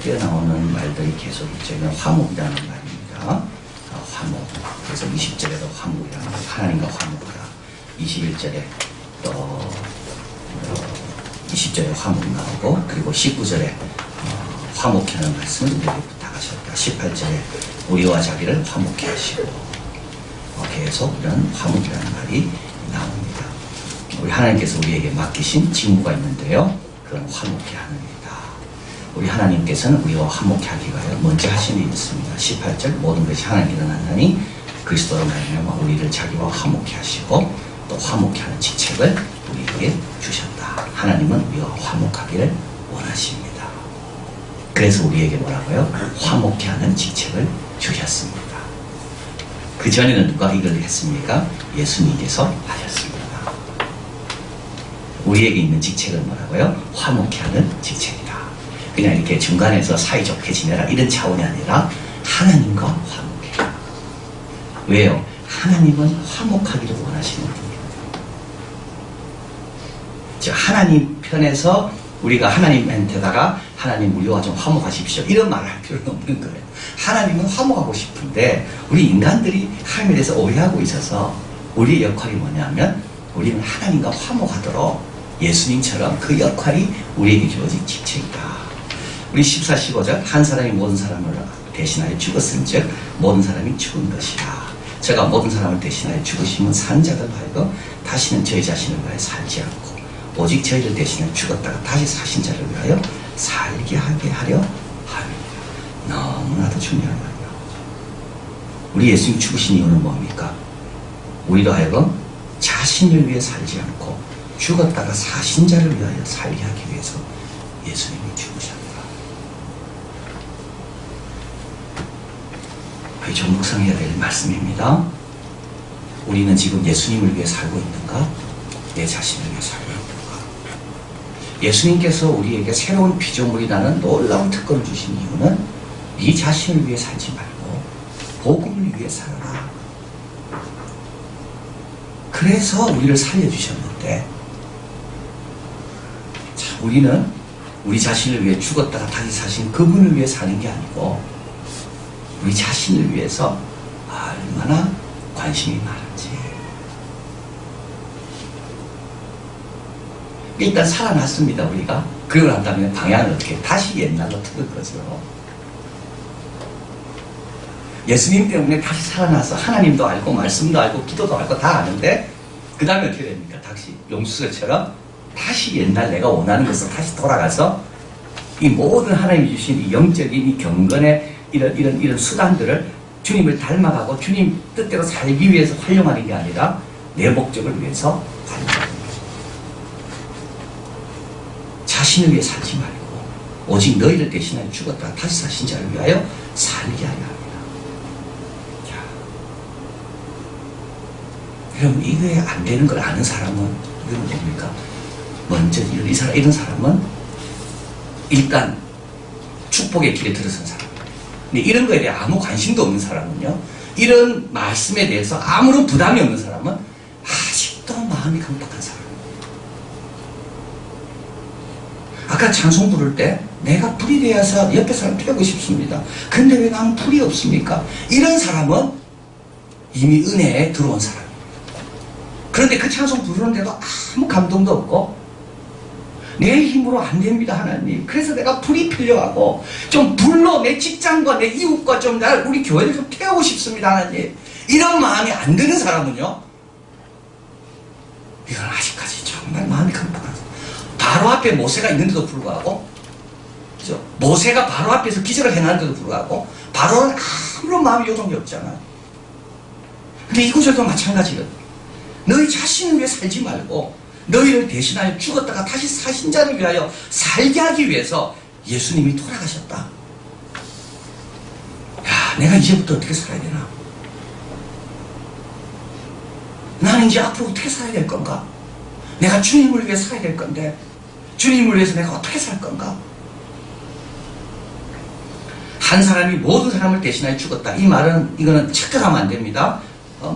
뛰어나오는 말들이 계속 있죠. 이건 화목이라는 말입니다. 화목. 그래서 20절에도 화목이라는 말, 하나님과 화목하라. 21절에 또 20절에 화목 나오고, 그리고 19절에 화목해 하는 말씀을 우리에게 부탁하셨다. 18절에 우리와 자기를 화목해 하시고, 계속 이런 화목이라는 말이 나옵니다. 우리 하나님께서 우리에게 맡기신 직무가 있는데요, 그건 화목해 하느니라. 우리 하나님께서는 우리와 화목해 하기 위하여 먼저 하신 일이 있습니다. 18절 모든 것이 하나님께 일어나니 그리스도로 말미암아 우리를 자기와 화목해 하시고 또 화목해 하는 직책을 우리에게 주셨다. 하나님은 우리와 화목하기를 원하십니다. 그래서 우리에게 뭐라고요? 화목해 하는 직책을 주셨습니다. 그 전에는 누가 이걸 했습니까? 예수님께서 하셨습니다. 우리에게 있는 직책은 뭐라고요? 화목해 하는 직책이다. 그냥 이렇게 중간에서 사이좋게 지내라 이런 차원이 아니라 하나님과 화목해. 왜요? 하나님은 화목하기를 원하시는 분이에요. 즉 하나님 편에서 우리가 하나님한테다가 하나님 우리와 좀 화목하십시오 이런 말을 할 필요는 없는 거예요. 하나님은 화목하고 싶은데 우리 인간들이 하나님에 대해서 오해하고 있어서 우리의 역할이 뭐냐면 우리는 하나님과 화목하도록 예수님처럼 그 역할이 우리에게 주어진 직책이다. 우리 14, 15절 한 사람이 모든 사람을 대신하여 죽었은즉 모든 사람이 죽은 것이라. 제가 모든 사람을 대신하여 죽으시면 산 자들 하여금 다시는 저희 자신을 위하여 살지 않고 오직 저희를 대신하여 죽었다가 다시 사신 자를 위하여 살게 하게 하려 함이라. 너무나도 중요한 말이야. 우리 예수님 죽으신 이유는 뭡니까? 우리로 하여금 자신을 위해 살지 않고 죽었다가 사신 자를 위하여 살게 하기 위해서 예수님이 죽으셨다. 좀 묵상해야 될 말씀입니다. 우리는 지금 예수님을 위해 살고 있는가? 내 자신을 위해 살고 있는가? 예수님께서 우리에게 새로운 피조물이라는 놀라운 특권을 주신 이유는 네 자신을 위해 살지 말고 복음을 위해 살아라. 그래서 우리를 살려주셨는데, 자, 우리는 우리 자신을 위해 죽었다가 다시 사신 그분을 위해 사는 게 아니고 우리 자신을 위해서 얼마나 관심이 많은지. 일단 살아났습니다, 우리가. 그러고 난 다음에 방향을 어떻게 다시 옛날로 틀을 거죠. 예수님 때문에 다시 살아나서 하나님도 알고 말씀도 알고 기도도 알고 다 아는데 그 다음에 어떻게 됩니까? 다시 용수처럼 다시 옛날 내가 원하는 것으로 다시 돌아가서 이 모든 하나님이 주신 이 영적인 이 경건의 이런 수단들을 주님을 닮아가고 주님 뜻대로 살기 위해서 활용하는 게 아니라 내 목적을 위해서 활용하는 거죠. 자신을 위해 살지 말고 오직 너희를 대신하여 죽었다가 다시 사신 자를 위하여 살게 하려 합니다. 자, 그럼 이게 안 되는 걸 아는 사람은 이건 뭡니까? 먼저 이런 사람은 일단 축복의 길에 들어선 사람. 근데 이런 거에 대해 아무 관심도 없는 사람은요, 이런 말씀에 대해서 아무런 부담이 없는 사람은 아직도 마음이 강박한 사람이에요. 아까 찬송 부를 때 내가 불이 되어서 옆에 사람 태우고 싶습니다. 근데 왜 나는 불이 없습니까? 이런 사람은 이미 은혜에 들어온 사람이에요. 그런데 그 찬송 부르는데도 아무 감동도 없고 내 힘으로 안 됩니다, 하나님. 그래서 내가 불이 필요하고 좀 불로 내 직장과 내 이웃과 좀 우리 교회를 좀 태우고 싶습니다, 하나님. 이런 마음이 안 드는 사람은요, 이건 아직까지 정말 마음이 강박한 사람. 바로 앞에 모세가 있는데도 불구하고, 그죠? 모세가 바로 앞에서 기적을 행하는데도 불구하고 바로는 아무런 마음의 요동이 없잖아요. 근데 이곳에도 마찬가지거든요. 너희 자신을 위해 살지 말고 너희를 대신하여 죽었다가 다시 사신 자를 위하여 살게 하기 위해서 예수님이 돌아가셨다. 야, 내가 이제부터 어떻게 살아야 되나? 나는 이제 앞으로 어떻게 살아야 될 건가? 내가 주님을 위해 살아야 될 건데 주님을 위해서 내가 어떻게 살 건가? 한 사람이 모든 사람을 대신하여 죽었다. 이 말은 이거는 착각하면 안 됩니다.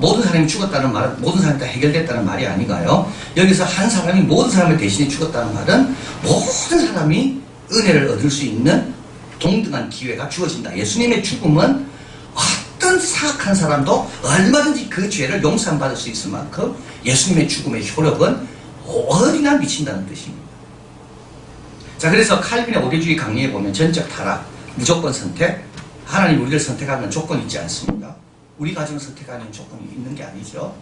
모든 사람이 죽었다는 말은 모든 사람이 다 해결됐다는 말이 아니가요. 여기서 한 사람이 모든 사람을 대신해 죽었다는 말은 모든 사람이 은혜를 얻을 수 있는 동등한 기회가 주어진다. 예수님의 죽음은 어떤 사악한 사람도 얼마든지 그 죄를 용서받을 수 있을 만큼 예수님의 죽음의 효력은 어디나 미친다는 뜻입니다. 자, 그래서 칼빈의 오대주의 강의에 보면 전적 타락, 무조건 선택, 하나님 우리를 선택하는 조건이 있지 않습니다. 우리 가정을 선택하는 조건이 있는 게 아니죠.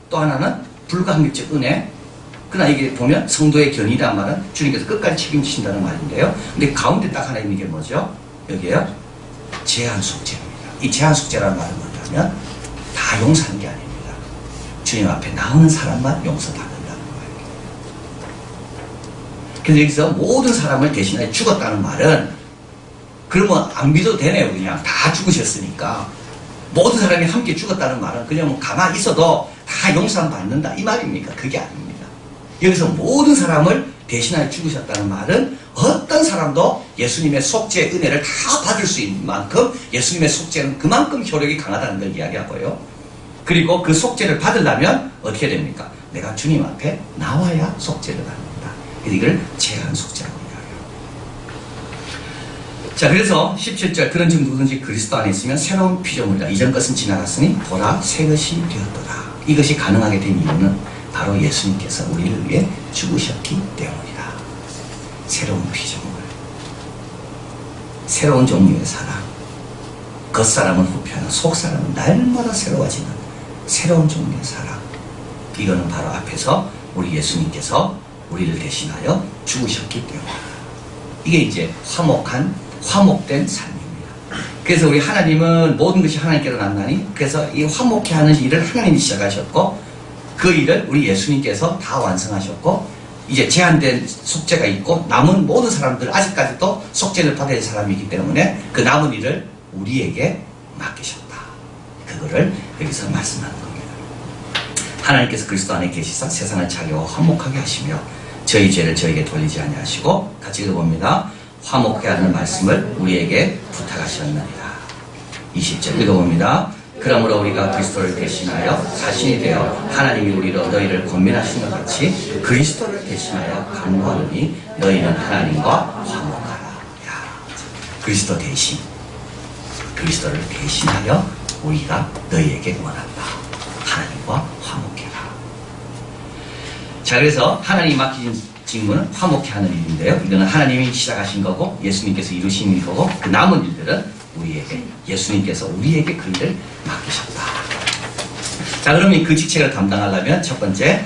또 하나는 불가항력적 은혜. 그러나 이게 보면 성도의 견이란 말은 주님께서 끝까지 책임지신다는 말인데요. 근데 가운데 딱 하나 있는 게 뭐죠? 여기에요. 제한 숙제입니다. 이 제한 숙제라는 말은 뭐냐면 다 용서하는 게 아닙니다. 주님 앞에 나오는 사람만 용서받는다는 거예요. 그래서 여기서 모든 사람을 대신하여 죽었다는 말은 그러면 안 믿어도 되네요. 그냥 다 죽으셨으니까. 모든 사람이 함께 죽었다는 말은 그냥 가만히 있어도 다 용서받는다 이 말입니까? 그게 아닙니다. 여기서 모든 사람을 대신하여 죽으셨다는 말은 어떤 사람도 예수님의 속죄의 은혜를 다 받을 수 있는 만큼 예수님의 속죄는 그만큼 효력이 강하다는 걸 이야기하고요. 그리고 그 속죄를 받으려면 어떻게 됩니까? 내가 주님 앞에 나와야 속죄를 받는다. 그래서 이걸 제한 속죄라고 이야기해요. 자, 그래서 17절 그런즉 누구든지 그리스도 안에 있으면 새로운 피조물이다. 이전 것은 지나갔으니 보라 새 것이 되었도다. 이것이 가능하게 된 이유는 바로 예수님께서 우리를 위해 죽으셨기 때문이다. 새로운 피조물, 새로운 종류의 사람, 겉사람은 후패하는 속사람은 날마다 새로워지는 새로운 종류의 사람. 이거는 바로 앞에서 우리 예수님께서 우리를 대신하여 죽으셨기 때문이다. 이게 이제 화목된 삶입니다. 그래서 우리 하나님은 모든 것이 하나님께로 났나니 그래서 이 화목해 하는 일을 하나님이 시작하셨고 그 일을 우리 예수님께서 다 완성하셨고 이제 제한된 속죄가 있고 남은 모든 사람들 아직까지도 속죄를 받아야 할 사람이기 때문에 그 남은 일을 우리에게 맡기셨다. 그거를 여기서 말씀하는 겁니다. 하나님께서 그리스도 안에 계시사 세상을 자기와 화목하게 하시며 저희 죄를 저에게 돌리지 아니하시고 같이 읽어봅니다. 화목해 하는 말씀을 우리에게 부탁하셨나이다. 20절 읽어봅니다. 그러므로 우리가 그리스도를 대신하여 사신이 되어 하나님이 우리로 너희를 권면하신 것 같이 그리스도를 대신하여 간구하노니 너희는 하나님과 화목하라. 야, 그리스도 대신, 그리스도를 대신하여 우리가 너희에게 원한다. 하나님과 화목해라. 자, 그래서 하나님이 맡기신 직무는 화목해 하는 일인데요. 이거는 하나님이 시작하신 거고 예수님께서 이루신 일 거고 그 남은 일들은 우리에게 예수님께서 우리에게 그 일을 맡기셨다. 자, 그러면 그 직책을 감당하려면 첫 번째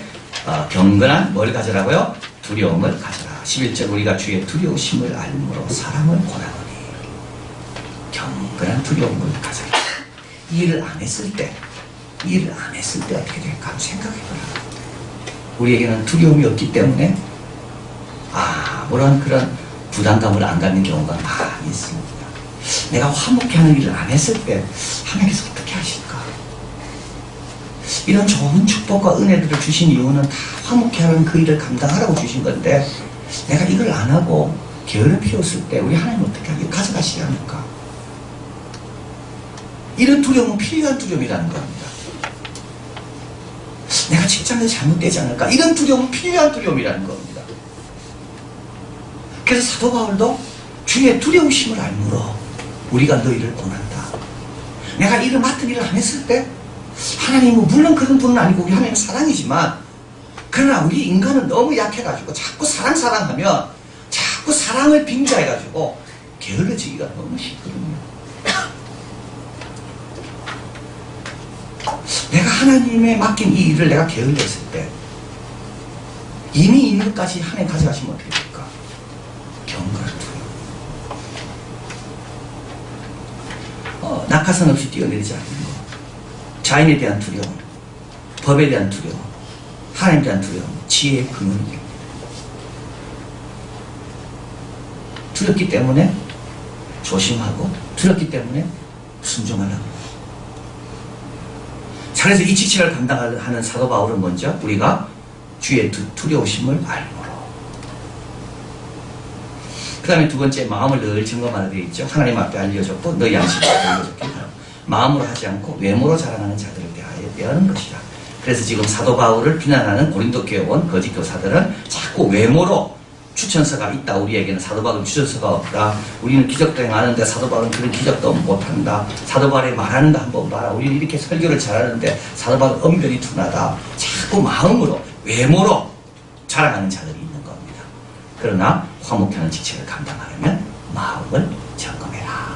경건한 뭘 가져라고요? 두려움을 가져라. 11절 우리가 주의 두려우심을 알므로 사람을 권하노니 경건한 두려움을 가져라. 이 일을 안 했을 때 어떻게 될까 한번 생각해보라. 우리에게는 두려움이 없기 때문에 아무런 그런 부담감을 안 갖는 경우가 많이 있습니다. 내가 화목해 하는 일을 안 했을 때 하나님께서 어떻게 하실까? 이런 좋은 축복과 은혜들을 주신 이유는 다 화목해 하는 그 일을 감당하라고 주신 건데 내가 이걸 안 하고 게으름 피웠을 때 우리 하나님 어떻게 하게 가져가시지 않을까? 이런 두려움은 필요한 두려움이라는 겁니다. 내가 직장에서 잘못되지 않을까? 이런 두려움은 필요한 두려움이라는 겁니다. 그래서 사도 바울도 주의 두려우심을 알므로 우리가 너희를 권한다. 내가 일을 맡은 일을 안 했을 때 하나님은 물론 그런 분은 아니고 우리 하나님은 사랑이지만 그러나 우리 인간은 너무 약해가지고 자꾸 사랑하면 자꾸 사랑을 빙자해가지고 게을러지기가 너무 쉽거든요. 내가 하나님의 맡긴 이 일을 내가 게을렀을 때 이미 있는 것까지 하나님 가져가시면 어떻게 될까? 경건한 두려움. 낙하산 없이 뛰어내리지 않는 것. 자연에 대한 두려움, 법에 대한 두려움, 하나님에 대한 두려움, 지혜의 근원이 됩니다. 두렵기 때문에 조심하고 두렵기 때문에 순종하라고. 그래서 이 지체를 감당하는 사도 바울은 먼저 우리가 주의 두려우심을 알므로. 그 다음에 두 번째 마음을 늘 점검하라 되어 있죠. 하나님 앞에 알려졌고 너희 양식을 알려졌기 바랍니다. 마음으로 하지 않고 외모로 자랑하는 자들을 대하여 대하는 것이다. 그래서 지금 사도 바울을 비난하는 고린도 교회 온 거짓 교사들은 자꾸 외모로 추천서가 있다. 우리에게는 사도 바울은 추천서가 없다. 우리는 기적도 행하는데 사도 바울은 그런 기적도 못한다. 사도 바울이 말하는데 한번 봐라. 우리는 이렇게 설교를 잘하는데 사도 바울은 언변이 둔하다. 자꾸 마음으로 외모로 자랑하는 자들이 있는 겁니다. 그러나 화목하는 직책을 감당하려면 마음을 점검해라.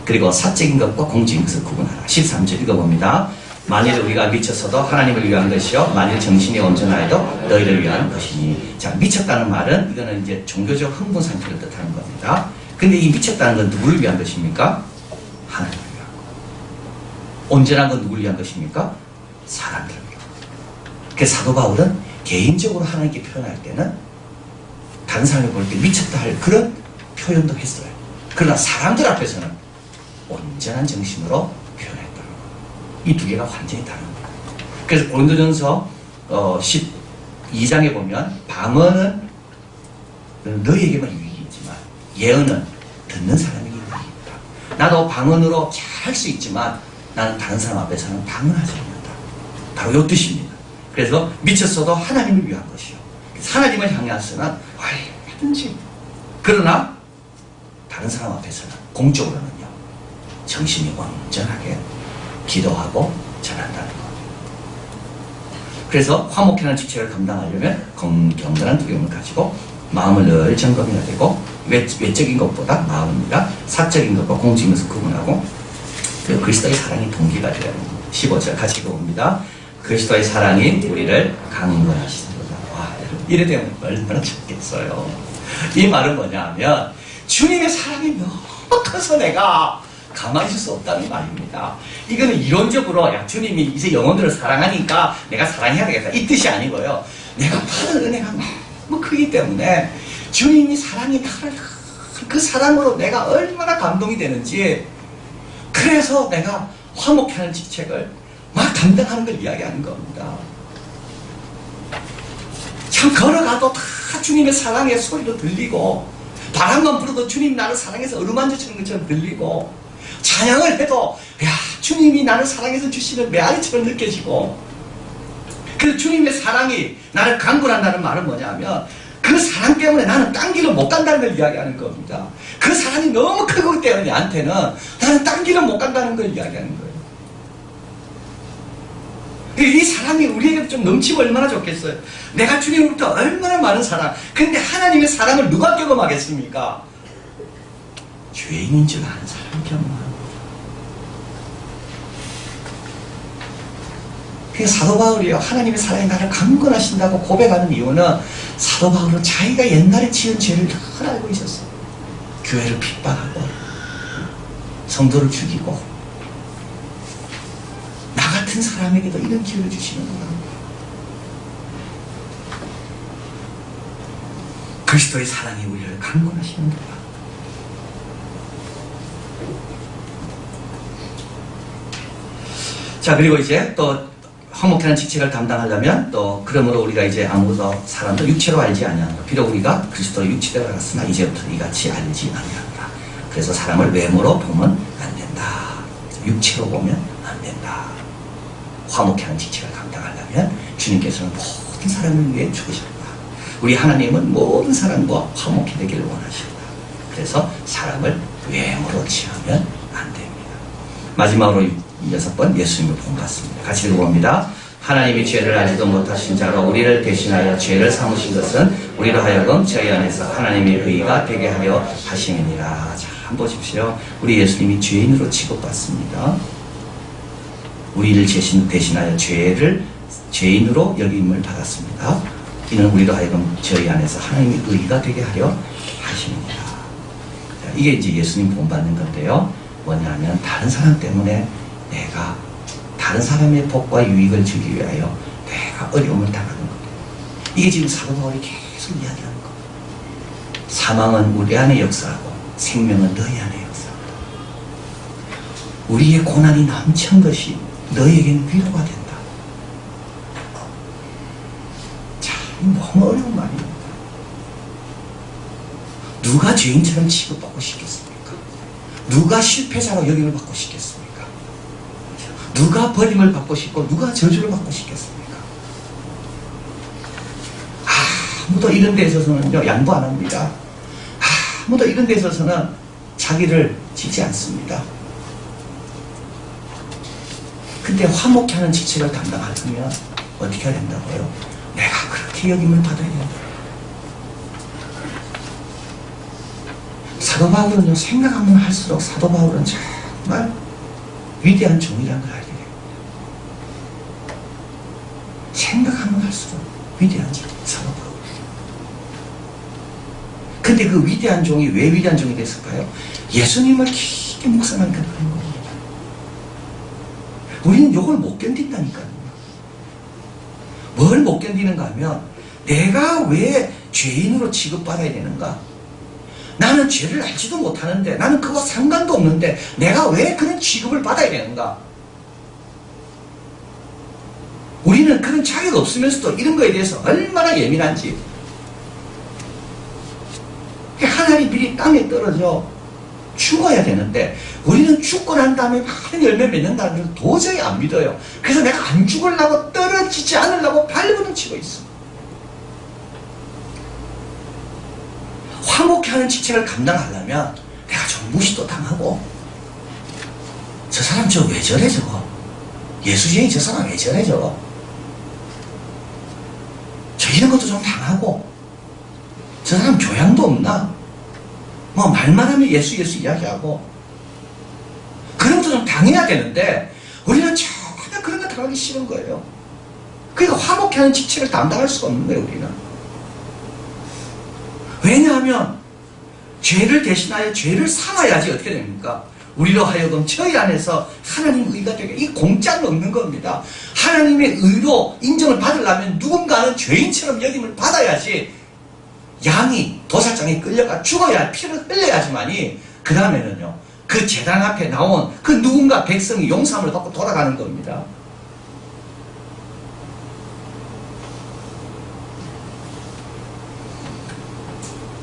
그리고 사적인 것과 공적인 것을 구분하라. 13절 읽어봅니다. 만일 우리가 미쳤어도 하나님을 위한 것이요 만일 정신이 온전하여도 너희를 위한 것이니. 자, 미쳤다는 말은 이거는 이제 종교적 흥분 상태를 뜻하는 겁니다. 근데 이 미쳤다는 건 누구를 위한 것입니까? 하나님을 위한 것. 온전한 건 누구를 위한 것입니까? 사람들을 위한 것. 그래서 사도 바울은 개인적으로 하나님께 표현할 때는 다른 사람이 볼 때 미쳤다 할 그런 표현도 했어요. 그러나 사람들 앞에서는 온전한 정신으로 표현했다는 거예요. 이 두 개가 완전히 다른 거예요. 그래서 고린도전서 12장에 보면 방언은 너희에게만 유익이 있지만 예언은 듣는 사람에게 유익이 있다. 나도 방언으로 잘 할 수 있지만 나는 다른 사람 앞에서는 방언하지 않는다. 바로 이 뜻입니다. 그래서 미쳤어도 하나님을 위한 것이요. 하나님을 향해서는 얼마든지. 그러나 다른 사람 앞에서는 공적으로는요. 정신이 온전하게 기도하고 전한다는 것. 그래서 화목하는 직책을 감당하려면 경건한 두려움을 가지고 마음을 늘 점검해야 되고 외적인 것보다 마음입니다. 사적인 것과 공적인 것을 구분하고 그리고 그리스도의 사랑이 동기가 되어야 합니다. 15절 같이 읽어봅니다. 그리스도의 사랑이 우리를 강건하시도다. 와, 이래 되면 얼마나 좋겠어요. 이 말은 뭐냐 하면 주님의 사랑이 너무 커서 내가 가만히 있을 수 없다는 말입니다. 이거는 이론적으로 야 주님이 이제 영혼들을 사랑하니까 내가 사랑해야 되겠다 이 뜻이 아니고요. 내가 받은 은혜가 너무 크기 때문에 주님이 사랑이 나를 그 사랑으로 내가 얼마나 감동이 되는지 그래서 내가 화목하는 직책을 막 감당하는 걸 이야기하는 겁니다. 참 걸어가도 다 주님의 사랑의 소리도 들리고 바람만 불어도 주님 나를 사랑해서 어루만져 주는 것처럼 들리고 찬양을 해도 야 주님이 나를 사랑해서 주시는 메아리처럼 느껴지고 그래서 주님의 사랑이 나를 강건한다는 말은 뭐냐면 그 사랑 때문에 나는 딴 길을 못 간다는 걸 이야기하는 겁니다. 그 사랑이 너무 크기 때문에 나한테는 나는 딴 길을 못 간다는 걸 이야기하는 거예요. 이 사랑이 우리에게 좀 넘치면 얼마나 좋겠어요. 내가 주님으로부터 얼마나 많은 사랑. 근데 하나님의 사랑을 누가 경험하겠습니까? 죄인인 줄 아는 사람이 경험하는 거예요. 그래서 사도 바울이요. 하나님의 사랑이 나를 강건하신다고 고백하는 이유는 사도 바울은 자기가 옛날에 지은 죄를 다 알고 있었어요. 교회를 핍박하고 성도를 죽이고 나 같은 사람에게도 이런 기회를 주시는구나. 그리스도의 사랑이 우리를 강건하시는구나. 자, 그리고 이제 또 화목하는 직책을 담당하려면 또 그러므로 우리가 이제 아무도 사람도 육체로 알지 아니하노라. 비록 우리가 그리스도의 육체대로 알았으나 이제부터 이같이 알지 아니하노라. 그래서 사람을 외모로 보면 안 된다. 육체로 보면 안 된다. 화목하는 직책을 감당하려면 주님께서는 모든 사람을 위해 죽으셨다. 우리 하나님은 모든 사람과 화목히 되기를 원하신다. 그래서 사람을 외모로 취하면 안 됩니다. 마지막으로 6번 예수님을 본받습니다. 같이 읽어봅니다. 하나님이 죄를 알지도 못하신 자로 우리를 대신하여 죄를 삼으신 것은 우리로 하여금 저희 안에서 하나님의 의가 되게 하려 하심이니라. 자, 한번 보십시오. 우리 예수님이 죄인으로 취급받습니다. 우리를 대신하여 죄인으로 여김을 받았습니다. 이는 우리로 하여금 저희 안에서 하나님의 의가 되게 하려 하심이니라. 자, 이게 이제 예수님 본받는 건데요. 뭐냐면 다른 사람 때문에 내가 다른 사람의 복과 유익을 주기 위하여 내가 어려움을 당하는 것. 이게 지금 사도 바울이 계속 이야기하는 것. 사망은 우리 안에 역사하고 생명은 너희 안에 역사한다. 우리의 고난이 넘친 것이 너희에게는 위로가 된다. 참 너무 어려운 말입니다. 누가 죄인처럼 취급받고 싶겠습니까? 누가 실패자로 여김을 받고 싶겠습니까? 누가 버림을 받고 싶고 누가 저주를 받고 싶겠습니까? 아무도 이런 데 있어서는요, 양보 안 합니다. 아무도 이런 데 있어서는 자기를 지지 않습니다. 근데 화목케 하는 직책을 담당하려면 어떻게 해야 된다고요? 내가 그렇게 여김을 받아야 된다. 사도 바울은요, 생각하면 할수록 사도 바울은 정말 위대한 종이라는 걸 알게 돼요. 생각하면 할수록 위대한 종, 사도 바울. 근데 그 위대한 종이 왜 위대한 종이 됐을까요? 예수님을 깊게 묵상하니까 그런 겁니다. 우리는 이걸 못 견딘다니까요. 뭘 못 견디는가 하면 내가 왜 죄인으로 취급받아야 되는가? 나는 죄를 알지도 못하는데, 나는 그거 상관도 없는데 내가 왜 그런 취급을 받아야 되는가? 우리는 그런 자격 없으면서도 이런 거에 대해서 얼마나 예민한지. 하나님 미리 땅에 떨어져 죽어야 되는데 우리는 죽고 난 다음에 많은 열매 맺는다는 걸 도저히 안 믿어요. 그래서 내가 안 죽으려고 떨어지지 않으려고 발버둥 치고 있어. 화목케 하는 직책을 감당하려면 내가 좀 무시도 당하고, 저 사람 저 왜 저래 저거, 예수쟁이 저 사람 왜 저래 저거, 저 이런 것도 좀 당하고, 저 사람 교양도 없나, 뭐 말만 하면 예수 이야기하고, 그런 것도 좀 당해야 되는데 우리는 전혀 그런 거 당하기 싫은 거예요. 그러니까 화목케 하는 직책을 담당할 수가 없는 거예요. 우리는. 왜냐하면 죄를 대신하여 죄를 삼아야지 어떻게 됩니까? 우리로 하여금 저희 안에서 하나님 의가 되게, 이 공짜는 없는 겁니다. 하나님의 의로 인정을 받으려면 누군가는 죄인처럼 여김을 받아야지, 양이 도살장에 끌려가 죽어야 피를 흘려야지만이 그 다음에는요, 그 제단 앞에 나온 그 누군가 백성이 용서함을 받고 돌아가는 겁니다.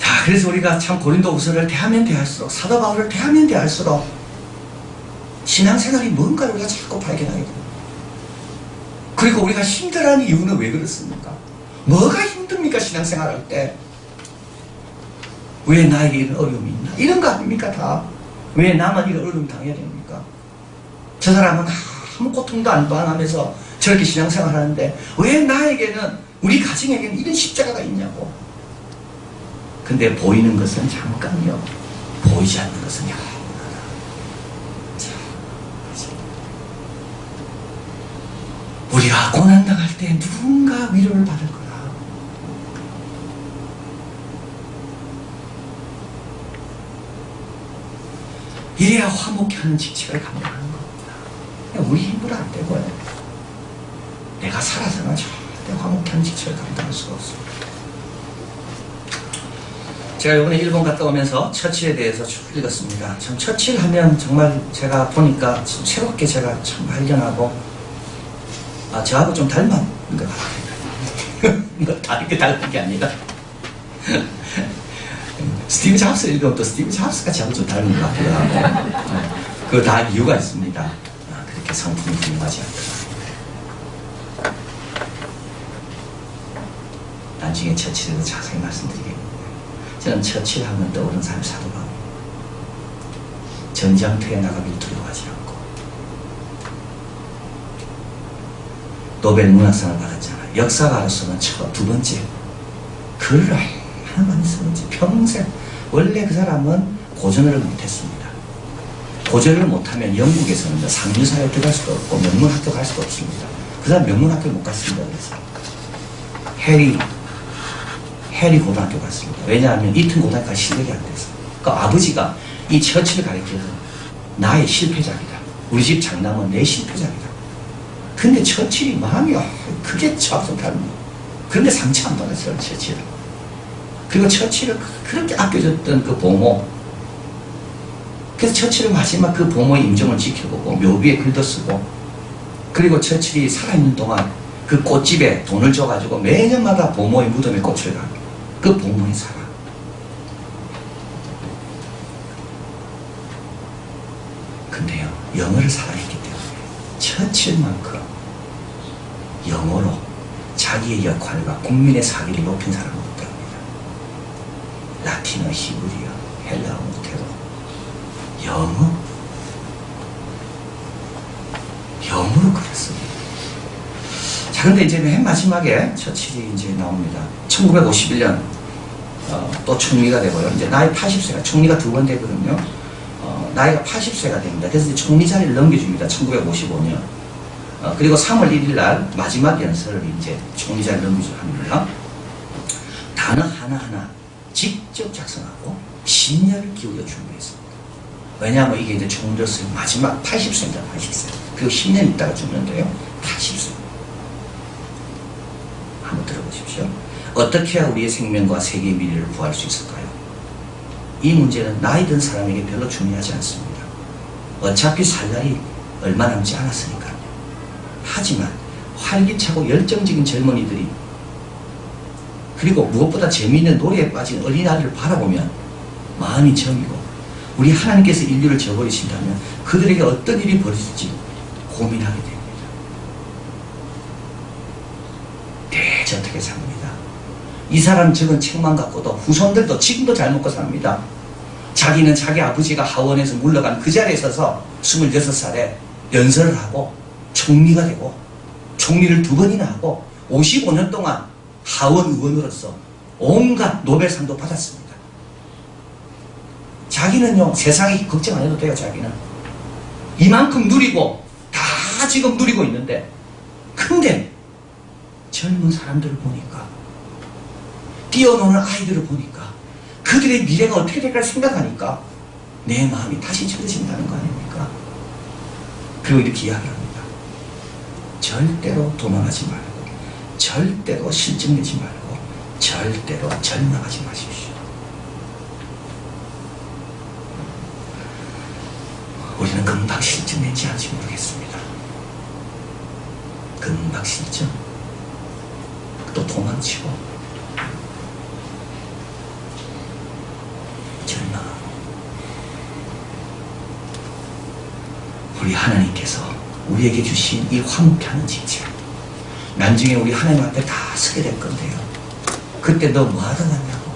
자, 그래서 우리가 참 고린도후서를 대하면 대할수록, 사도 바울을 대하면 대할수록 신앙생활이 뭔가를 우리가 자꾸 발견하게 됩니다. 그리고 우리가 힘들어하는 이유는 왜 그렇습니까? 뭐가 힘듭니까? 신앙생활 할 때 왜 나에게 이런 어려움이 있나? 이런 거 아닙니까? 다. 왜 나만 이런 어려움 당해야 됩니까? 저 사람은 아무 고통도 안 당하면서 저렇게 신앙생활 하는데 왜 나에게는, 우리 가정에게는 이런 십자가가 있냐고. 근데 보이는 것은 잠깐요, 보이지 않는 것은 영원하다. 우리가 고난당할 때 누군가 위로를 받을 거라. 이래야 화목케 하는 직책을 감당하는 겁니다. 우리 힘으로 안 되고요. 내가 살아서는 절대 화목케 하는 직책을 감당할 수가 없습니다. 제가 이번에 일본 갔다 오면서 처칠에 대해서 쭉 읽었습니다. 참 처칠 하면 정말 제가 보니까 새롭게 제가 참 발견하고, 저하고 좀 닮은 것 같아요. 뭐 다르게 닮은 게 아니라 스티브 잡스 읽으면 또 스티브 잡스가 저하고 좀 닮은 것 같기도 하고, 그거 다 이유가 있습니다. 그렇게 성품이 훌륭하지 않더라. 나중에 처칠에서 자세히 말씀드리겠습니다. 저는 처칠 하면 떠오르는 사람이 사도 바울. 전장터에 나가길 두려워하지 않고, 노벨 문학상을 받았잖아요. 역사가로서는 두 번째. 글을 얼마나 많이 쓰는지 평생. 원래 그 사람은 고전어를 못했습니다. 고전어를 못하면 영국에서는 상류사회에 들어갈 수도 없고 명문학교 갈 수도 없습니다. 그 사람 명문학교 못 갔습니다. 그래서 해리 고등학교 갔습니다. 왜냐하면 이튼 고등학교가 실력이 안 돼서. 그 아버지가 이 처치를 가르쳐서 나의 실패작이다. 우리 집 장남은 내 실패작이다. 근데 처칠이 마음이 그게 저하고 다릅니다. 그런데 상처 안 받았어요, 처칠을. 그리고 처칠을 그렇게 아껴줬던 그 보모. 그래서 처칠은 마지막 그 보모의 임종을 지켜보고 묘비에 글도 쓰고, 그리고 처칠이 살아있는 동안 그 꽃집에 돈을 줘가지고 매년마다 보모의 무덤에 꽃을 가고, 그 보모의 사랑. 근데요, 영어를 사랑했기 때문에 처칠만큼 영어로 자기의 역할과 국민의 사기를 높인 사람은 없다. 라틴어, 히브리어, 헬라어, 모태로, 영어, 영어로 그랬습니다. 자, 근데 이제 맨 마지막에 처칠이 이제 나옵니다. 1951년, 또 총리가 되고요. 이제 나이 80세가, 총리가 두 번 되거든요. 나이가 80세가 됩니다. 그래서 이제 총리 자리를 넘겨줍니다. 1955년. 그리고 3월 1일 날 마지막 연설을 이제 총리 자리를 넘겨줍니다. 단어 하나하나 직접 작성하고 심혈을 기울여 준비했습니다. 왜냐하면 이게 이제 총리로서의 마지막 80세입니다. 80세. 그리고 10년 있다가 죽는데요. 80세. 한번 들어보십시오. 어떻게 해야 우리의 생명과 세계의 미래를 구할 수 있을까요? 이 문제는 나이 든 사람에게 별로 중요하지 않습니다. 어차피 살 날이 얼마 남지 않았으니까요. 하지만 활기차고 열정적인 젊은이들이, 그리고 무엇보다 재미있는 노래에 빠진 어린아이를 바라보면 마음이 정이고, 우리 하나님께서 인류를 저버리신다면 그들에게 어떤 일이 벌어질지 고민하게 됩니다. 대체 어떻게 삽니다. 이 사람 적은 책만 갖고도 후손들도 지금도 잘 먹고 삽니다. 자기는 자기 아버지가 하원에서 물러간 그 자리에 서서 26살에 연설을 하고 총리가 되고, 총리를 2번이나 하고 55년 동안 하원 의원으로서 온갖 노벨상도 받았습니다. 자기는요, 세상에 걱정 안 해도 돼요. 자기는 이만큼 누리고 다 지금 누리고 있는데, 근데 젊은 사람들을 보니까, 뛰어노는 아이들을 보니까, 그들의 미래가 어떻게 될까 생각하니까 내 마음이 다시 젖어진다는 거 아닙니까? 그리고 이렇게 이야기합니다. 절대로 도망하지 말고, 절대로 실증내지 말고, 절대로 절망하지 마십시오. 우리는 금방 실증내지 않을지 모르겠습니다. 금방 실증, 또 도망치고, 절망하고. 우리 하나님께서 우리에게 주신 이 화목케 하는 직책, 나중에 우리 하나님 앞에 다 서게 될 건데요. 그때 너 뭐 하다 왔냐고.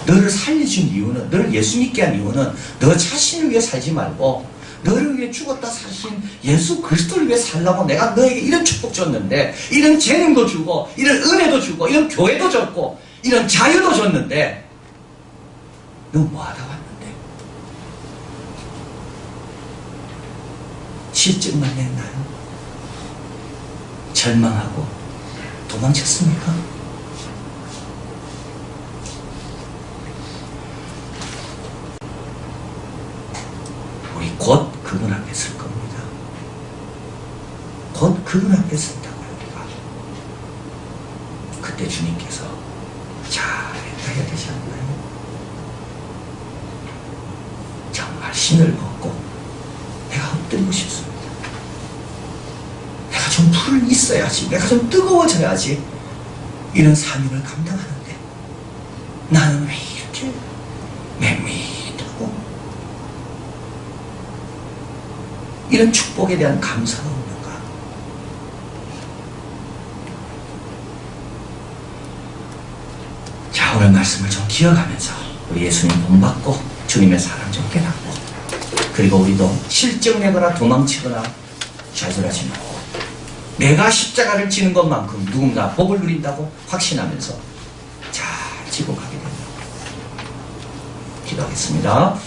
너를 살려준 이유는, 너를 예수 믿게 한 이유는 너 자신을 위해 살지 말고 너를 위해 죽었다 사신 예수 그리스도를 위해 살라고 내가 너에게 이런 축복 줬는데, 이런 재능도 주고, 이런 은혜도 주고, 이런 교회도 줬고, 이런 자유도 줬는데 너 뭐 하다 왔는데? 실증만 냈나요? 절망하고 도망쳤습니까? 우리 곧 그분 앞에 설 겁니다. 곧 그분 앞에 선다고요, 우리가. 그때 주님께서 잘했다 해야 되지 않나요? 정말 신을 벗고 내가 엎드리고 싶습니다. 내가 좀 불을 있어야지, 내가 좀 뜨거워져야지 이런 사명을 감당하는데 나는 왜 이렇게 맹맹하고, 이런 축복에 대한 감사가 없는가? 자, 오늘 말씀을 좀 기억하면서 우리 예수님 본받고 주님의 사랑 좀 깨닫고, 그리고 우리도 실증내거나 도망치거나 좌절하지 말고 내가 십자가를 지는 것만큼 누군가 복을 누린다고 확신하면서 잘 지고 가게 됩니다. 기도하겠습니다.